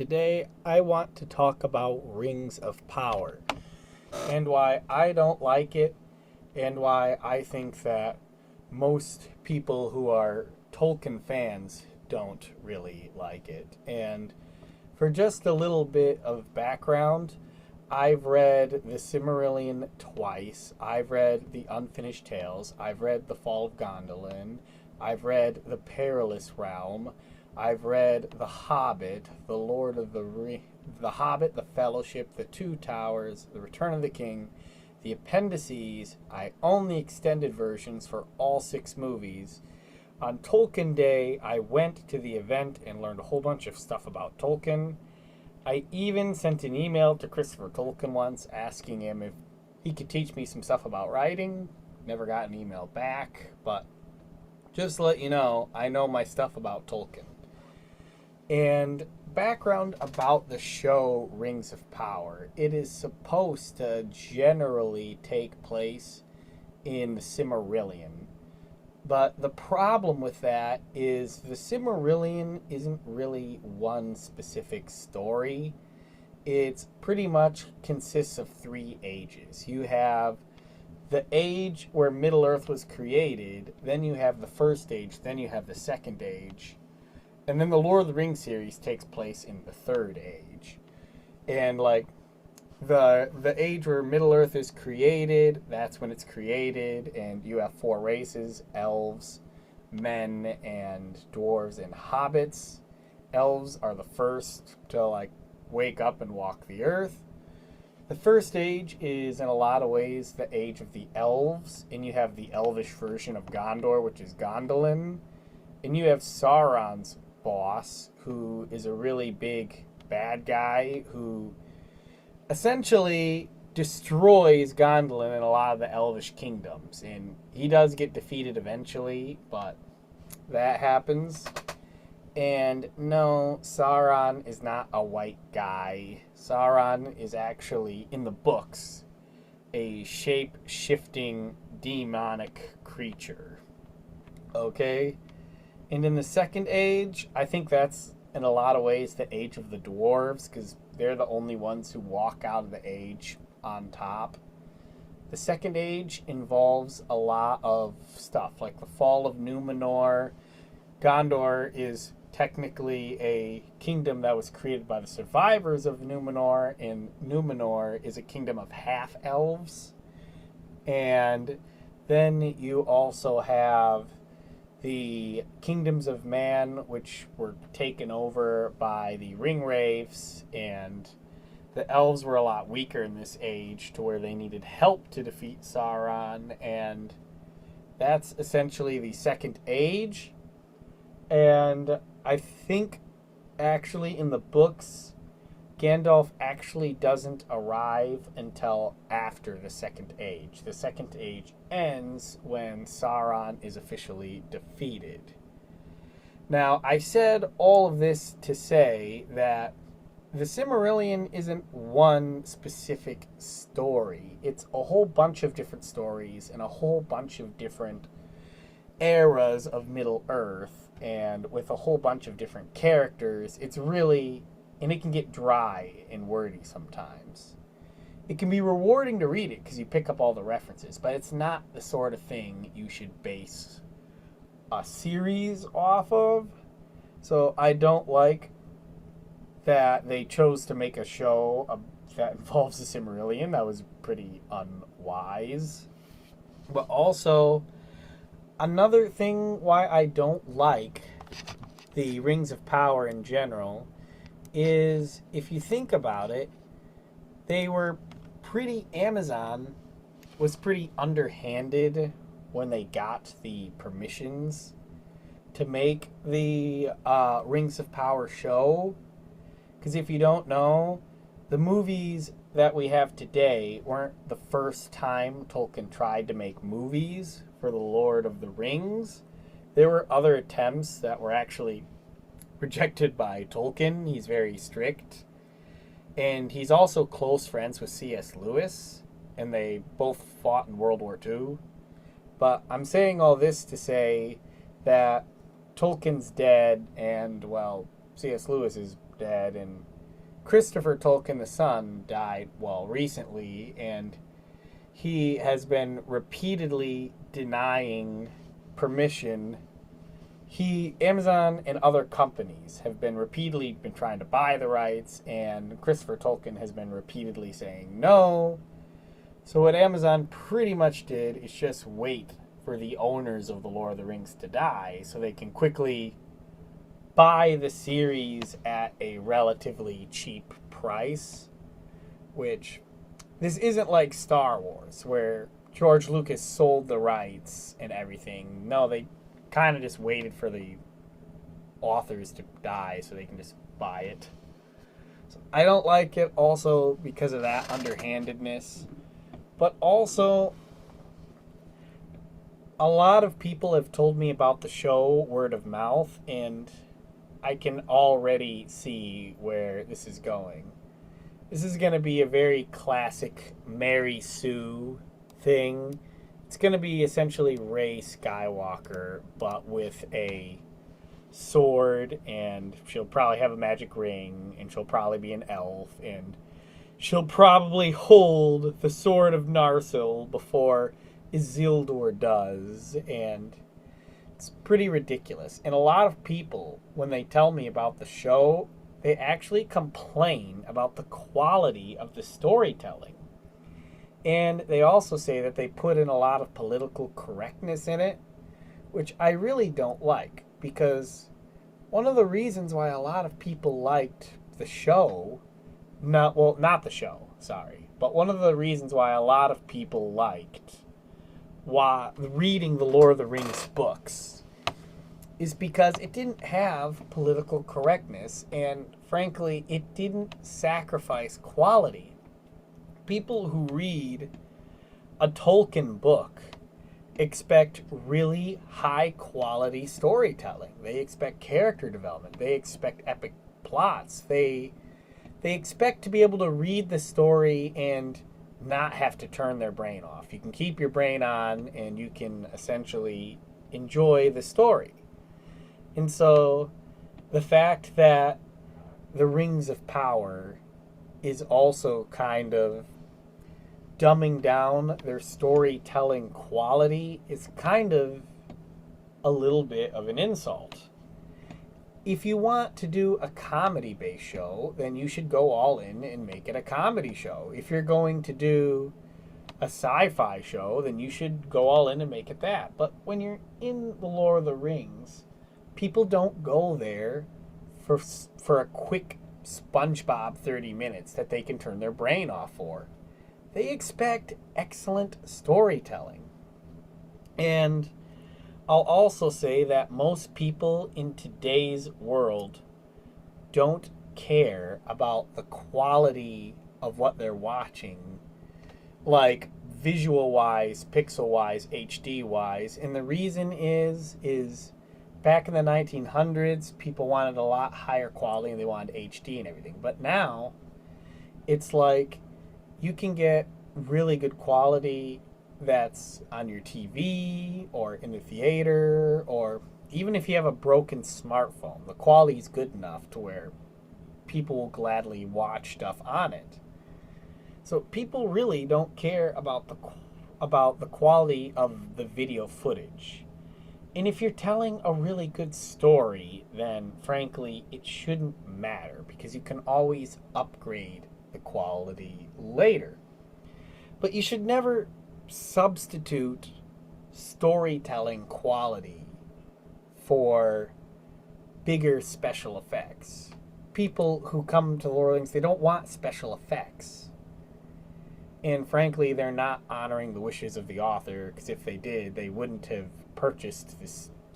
Today, I want to talk about Rings of Power and why I don't like it, and why I think that most people who are Tolkien fans don't really like it. And for just a little bit of background, I've read the Simarillion twice. I've read the Unfinished Tales. I've read The Fall of Gondolin. I've read The Perilous Realm. I've read The Hobbit, The Lord of the The Hobbit, The Fellowship, The Two Towers, The Return of the King, the appendices. I own the extended versions for all 6 movies. On Tolkien Day, I went to the event and learned a whole bunch of stuff about Tolkien. I even sent an email to Christopher Tolkien once asking him if he could teach me some stuff about writing. Never got an email back, but just to let you know, I know my stuff about Tolkien. And background about the show Rings of Power. It is supposed to generally take place in the Simarillion. But the problem with that is the Simarillion isn't really one specific story. It's pretty much consists of 3 ages. You have the age where Middle-earth was created, then you have the first age, then you have the second age, and then the Lord of the Rings series takes place in the third age. And like the age where Middle-earth is created, that's when it's created, and you have 4 races: elves, men, and dwarves and hobbits. Elves are the first to like wake up and walk the earth. The first age is in a lot of ways the age of the elves, and you have the elvish version of Gondor, which is Gondolin, and you have Sauron's boss, who is a really big bad guy who essentially destroys Gondolin and a lot of the elvish kingdoms. And he does get defeated eventually, but that happens. And no, Sauron is not a white guy. Sauron is actually, in the books, a shape-shifting demonic creature. Okay? And in the second age, I think that's in a lot of ways the age of the dwarves, because they're the only ones who walk out of the age on top. The second age involves a lot of stuff, like the fall of Numenor. Gondor is technically a kingdom that was created by the survivors of Numenor, and Numenor is a kingdom of half-elves. And then you also have the kingdoms of man, which were taken over by the Ringwraiths, and the elves were a lot weaker in this age to where they needed help to defeat Sauron, and that's essentially the second age. And I think actually in the books, Gandalf actually doesn't arrive until after the second age. The second age ends when Sauron is officially defeated. Now, I said all of this to say that the Silmarillion isn't one specific story. It's a whole bunch of different stories and a whole bunch of different eras of Middle-earth, and with a whole bunch of different characters. It's really, and it can get dry and wordy sometimes. It can be rewarding to read it because you pick up all the references, but it's not the sort of thing you should base a series off of. So I don't like that they chose to make a show that involves the Silmarillion. That was pretty unwise. But also, another thing why I don't like the Rings of Power in general is, if you think about it, Amazon was pretty underhanded when they got the permissions to make the Rings of Power show. Because if you don't know, the movies that we have today weren't the first time Tolkien tried to make movies for the Lord of the Rings. There were other attempts that were actually rejected by Tolkien. He's very strict. And he's also close friends with C.S. Lewis, and they both fought in World War II. But I'm saying all this to say that Tolkien's dead, and, well, C.S. Lewis is stepdad, and Christopher Tolkien the son died, well, recently, and he has been repeatedly denying permission. Amazon and other companies have been repeatedly trying to buy the rights, and Christopher Tolkien has been repeatedly saying no. So what Amazon pretty much did is just wait for the owners of the Lord of the Rings to die so they can quickly buy the series at a relatively cheap price, which this isn't like Star Wars where George Lucas sold the rights and everything. No, they kind of just waited for the authors to die so they can just buy it. So I don't like it also because of that underhandedness. But also, a lot of people have told me about the show word of mouth, and I can already see where this is going. This is going to be a very classic Mary Sue thing. It's going to be essentially Rey Skywalker, but with a sword, and she'll probably have a magic ring, and she'll probably be an elf, and she'll probably hold the sword of Narsil before Isildur does, and it's pretty ridiculous. And a lot of people, when they tell me about the show, they actually complain about the quality of the storytelling. And they also say that they put in a lot of political correctness in it, which I really don't like, because one of the reasons why a lot of people liked the show, not the show, sorry, but one of the reasons why a lot of people liked reading the Lord of the Rings books is because it didn't have political correctness, and frankly, it didn't sacrifice quality. People who read a Tolkien book expect really high quality storytelling. They expect character development. They expect epic plots. They expect to be able to read the story and not have to turn their brain off. You can keep your brain on and you can essentially enjoy the story. And so the fact that the Rings of Power is also kind of dumbing down their storytelling quality is kind of a little bit of an insult. If you want to do a comedy-based show, then you should go all in and make it a comedy show. If you're going to do a sci-fi show, then you should go all in and make it that. But when you're in the Lord of the Rings, people don't go there for a quick SpongeBob 30 minutes that they can turn their brain off for. They expect excellent storytelling. And I'll also say that most people in today's world don't care about the quality of what they're watching, like visual-wise, pixel-wise, HD-wise. And the reason is back in the 1900s, people wanted a lot higher quality and they wanted HD and everything. But now, it's like you can get really good quality that's on your TV or in the theater, or even if you have a broken smartphone, the quality is good enough to where people will gladly watch stuff on it. So people really don't care about the quality of the video footage. And if you're telling a really good story, then frankly, it shouldn't matter because you can always upgrade the quality later. But you should never substitute storytelling quality for bigger special effects. People who come to Lord of the Rings, they don't want special effects. And frankly, they're not honoring the wishes of the author, because if they did, they wouldn't have purchased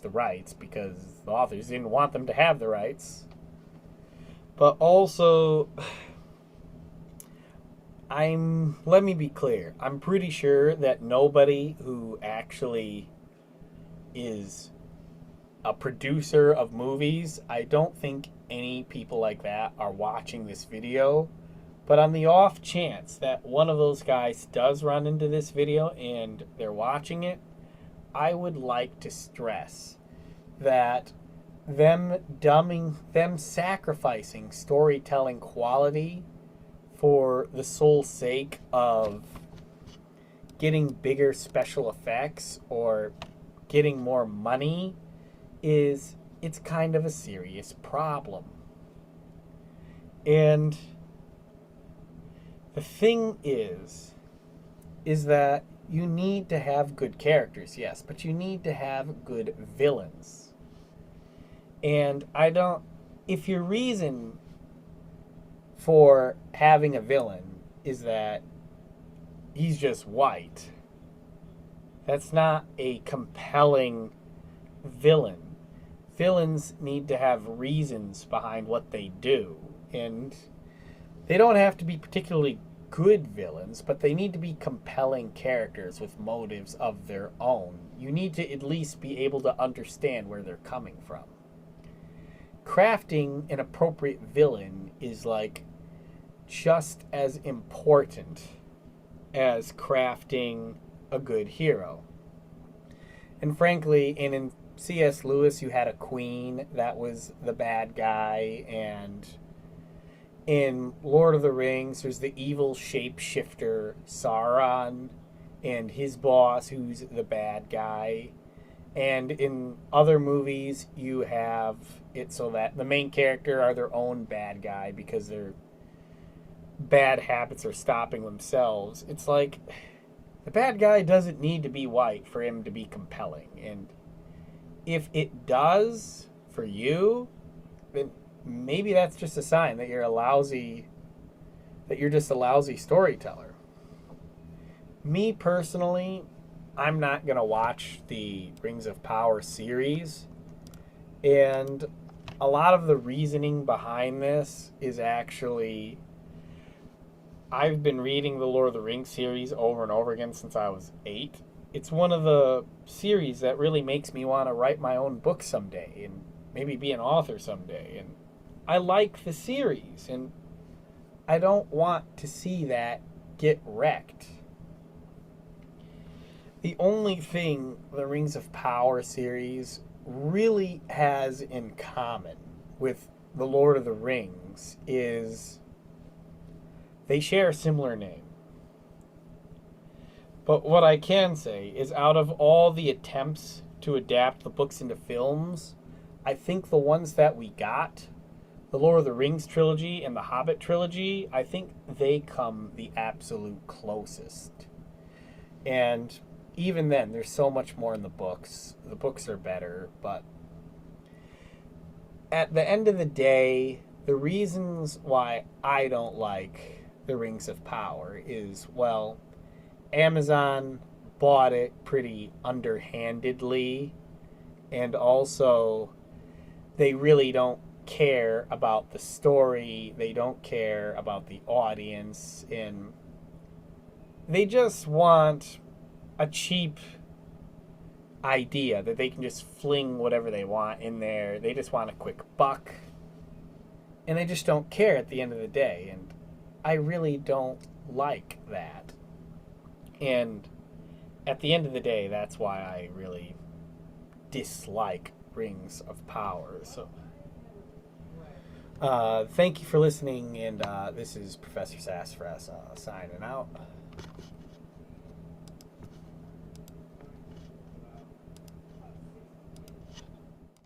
the rights, because the authors didn't want them to have the rights. But also, let me be clear. I'm pretty sure that nobody who actually is a producer of movies, I don't think any people like that are watching this video. But on the off chance that one of those guys does run into this video and they're watching it, I would like to stress that them sacrificing storytelling quality for the sole sake of getting bigger special effects or getting more money it's kind of a serious problem. And the thing is that you need to have good characters, yes, but you need to have good villains. And if your reason for having a villain is that he's just white, that's not a compelling villain. Villains need to have reasons behind what they do. And they don't have to be particularly good villains, but they need to be compelling characters with motives of their own. You need to at least be able to understand where they're coming from. Crafting an appropriate villain is like just as important as crafting a good hero. And frankly, in C.S. Lewis, you had a queen that was the bad guy, and in Lord of the Rings, there's the evil shapeshifter Sauron and his boss, who's the bad guy. And in other movies, you have it so that the main character are their own bad guy because their bad habits are stopping themselves. It's like the bad guy doesn't need to be white for him to be compelling. And if it does for you, then maybe that's just a sign that you're just a lousy storyteller. Me personally, I'm not going to watch the Rings of Power series. And a lot of the reasoning behind this is actually, I've been reading the Lord of the Rings series over and over again since I was 8. It's one of the series that really makes me want to write my own book someday and maybe be an author someday. And I like the series, and I don't want to see that get wrecked. The only thing the Rings of Power series really has in common with the Lord of the Rings is they share a similar name. But what I can say is out of all the attempts to adapt the books into films, I think the ones that we got, the Lord of the Rings trilogy and the Hobbit trilogy, I think they come the absolute closest. And even then, there's so much more in the books. The books are better, but at the end of the day, the reasons why I don't like the Rings of Power is, well, Amazon bought it pretty underhandedly, and also they really don't care about the story, they don't care about the audience, and they just want a cheap idea that they can just fling whatever they want in there. They just want a quick buck, and they just don't care at the end of the day, and I really don't like that. And at the end of the day, that's why I really dislike Rings of Power. So thank you for listening, and this is Professor Sassafras signing out.